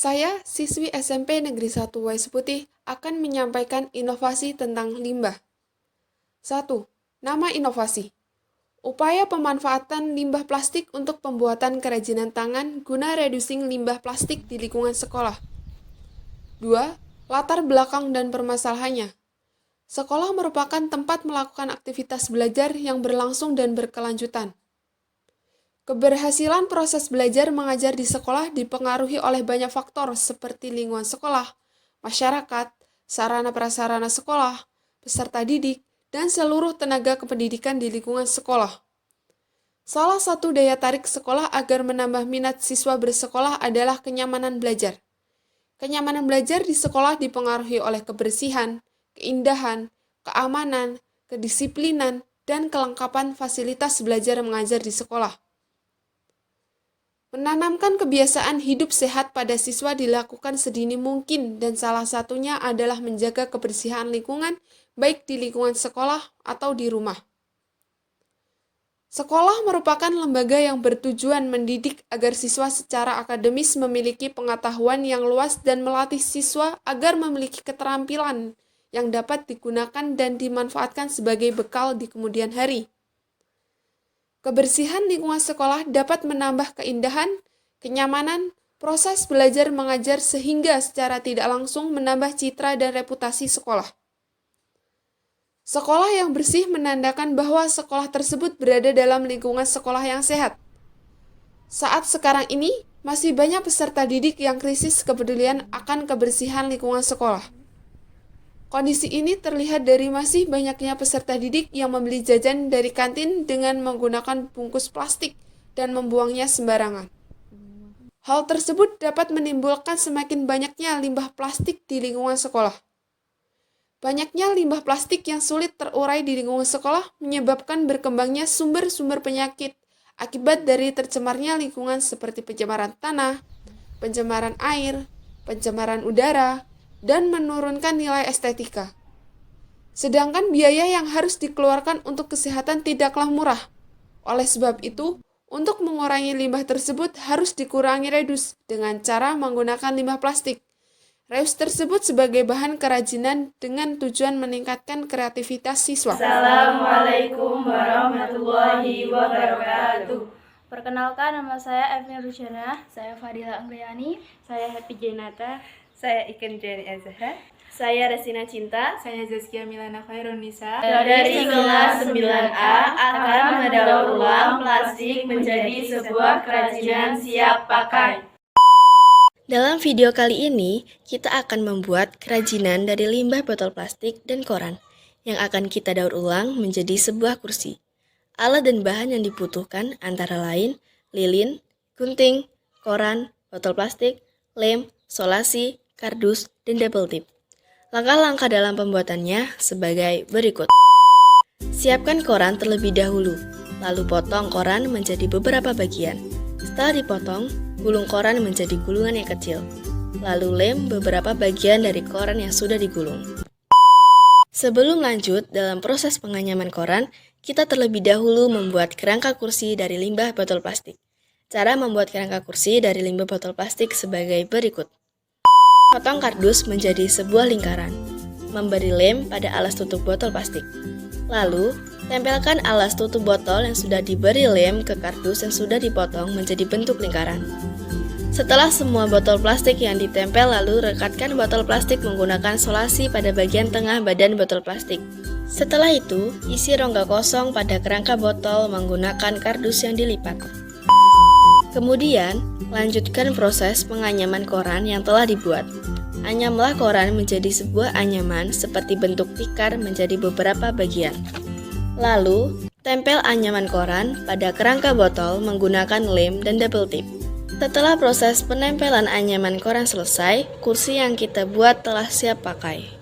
Saya, siswi SMP Negeri 1 Wais Putih, akan menyampaikan inovasi tentang limbah. 1. Nama inovasi. Upaya pemanfaatan limbah plastik untuk pembuatan kerajinan tangan guna reducing limbah plastik di lingkungan sekolah. 2. Latar belakang dan permasalahannya. Sekolah merupakan tempat melakukan aktivitas belajar yang berlangsung dan berkelanjutan. Keberhasilan proses belajar mengajar di sekolah dipengaruhi oleh banyak faktor seperti lingkungan sekolah, masyarakat, sarana prasarana sekolah, peserta didik, dan seluruh tenaga kependidikan di lingkungan sekolah. Salah satu daya tarik sekolah agar menambah minat siswa bersekolah adalah kenyamanan belajar. Kenyamanan belajar di sekolah dipengaruhi oleh kebersihan, keindahan, keamanan, kedisiplinan, dan kelengkapan fasilitas belajar mengajar di sekolah. Menanamkan kebiasaan hidup sehat pada siswa dilakukan sedini mungkin dan salah satunya adalah menjaga kebersihan lingkungan baik di lingkungan sekolah atau di rumah. Sekolah merupakan lembaga yang bertujuan mendidik agar siswa secara akademis memiliki pengetahuan yang luas dan melatih siswa agar memiliki keterampilan yang dapat digunakan dan dimanfaatkan sebagai bekal di kemudian hari. Kebersihan lingkungan sekolah dapat menambah keindahan, kenyamanan, proses belajar mengajar sehingga secara tidak langsung menambah citra dan reputasi sekolah. Sekolah yang bersih menandakan bahwa sekolah tersebut berada dalam lingkungan sekolah yang sehat. Saat sekarang ini, masih banyak peserta didik yang krisis kepedulian akan kebersihan lingkungan sekolah. Kondisi ini terlihat dari masih banyaknya peserta didik yang membeli jajan dari kantin dengan menggunakan bungkus plastik dan membuangnya sembarangan. Hal tersebut dapat menimbulkan semakin banyaknya limbah plastik di lingkungan sekolah. Banyaknya limbah plastik yang sulit terurai di lingkungan sekolah menyebabkan berkembangnya sumber-sumber penyakit akibat dari tercemarnya lingkungan seperti pencemaran tanah, pencemaran air, pencemaran udara, dan menurunkan nilai estetika. Sedangkan biaya yang harus dikeluarkan untuk kesehatan tidaklah murah. Oleh sebab itu, untuk mengurangi limbah tersebut harus dikurangi reduce dengan cara menggunakan limbah plastik. Reuse tersebut sebagai bahan kerajinan dengan tujuan meningkatkan kreativitas siswa. Assalamualaikum warahmatullahi wabarakatuh. Perkenalkan, nama saya Evin Rusyana. Saya Fadila Angliani. Saya Happy Jainata. Saya Iken Jani Azhar. Saya Resina Cinta. Saya Zaskia Milana Khairunisa. Dari kelas 9A akan mendaur ulang plastik menjadi sebuah kerajinan siap pakai. Dalam video kali ini, kita akan membuat kerajinan dari limbah botol plastik dan koran yang akan kita daur ulang menjadi sebuah kursi. Alat dan bahan yang dibutuhkan antara lain lilin, gunting, koran, botol plastik, lem, solasi, kardus, dan double tip. Langkah-langkah dalam pembuatannya sebagai berikut. Siapkan koran terlebih dahulu, lalu potong koran menjadi beberapa bagian. Setelah dipotong, gulung koran menjadi gulungan yang kecil. Lalu lem beberapa bagian dari koran yang sudah digulung. Sebelum lanjut dalam proses penganyaman koran, kita terlebih dahulu membuat kerangka kursi dari limbah botol plastik. Cara membuat kerangka kursi dari limbah botol plastik sebagai berikut. Potong kardus menjadi sebuah lingkaran. Memberi lem pada alas tutup botol plastik. Lalu, tempelkan alas tutup botol yang sudah diberi lem ke kardus yang sudah dipotong menjadi bentuk lingkaran. Setelah semua botol plastik yang ditempel, lalu rekatkan botol plastik menggunakan solasi pada bagian tengah badan botol plastik. Setelah itu, isi rongga kosong pada kerangka botol menggunakan kardus yang dilipat. Kemudian, lanjutkan proses penganyaman koran yang telah dibuat. Anyamlah koran menjadi sebuah anyaman seperti bentuk tikar menjadi beberapa bagian. Lalu, tempel anyaman koran pada kerangka botol menggunakan lem dan double tip. Setelah proses penempelan anyaman koran selesai, kursi yang kita buat telah siap pakai.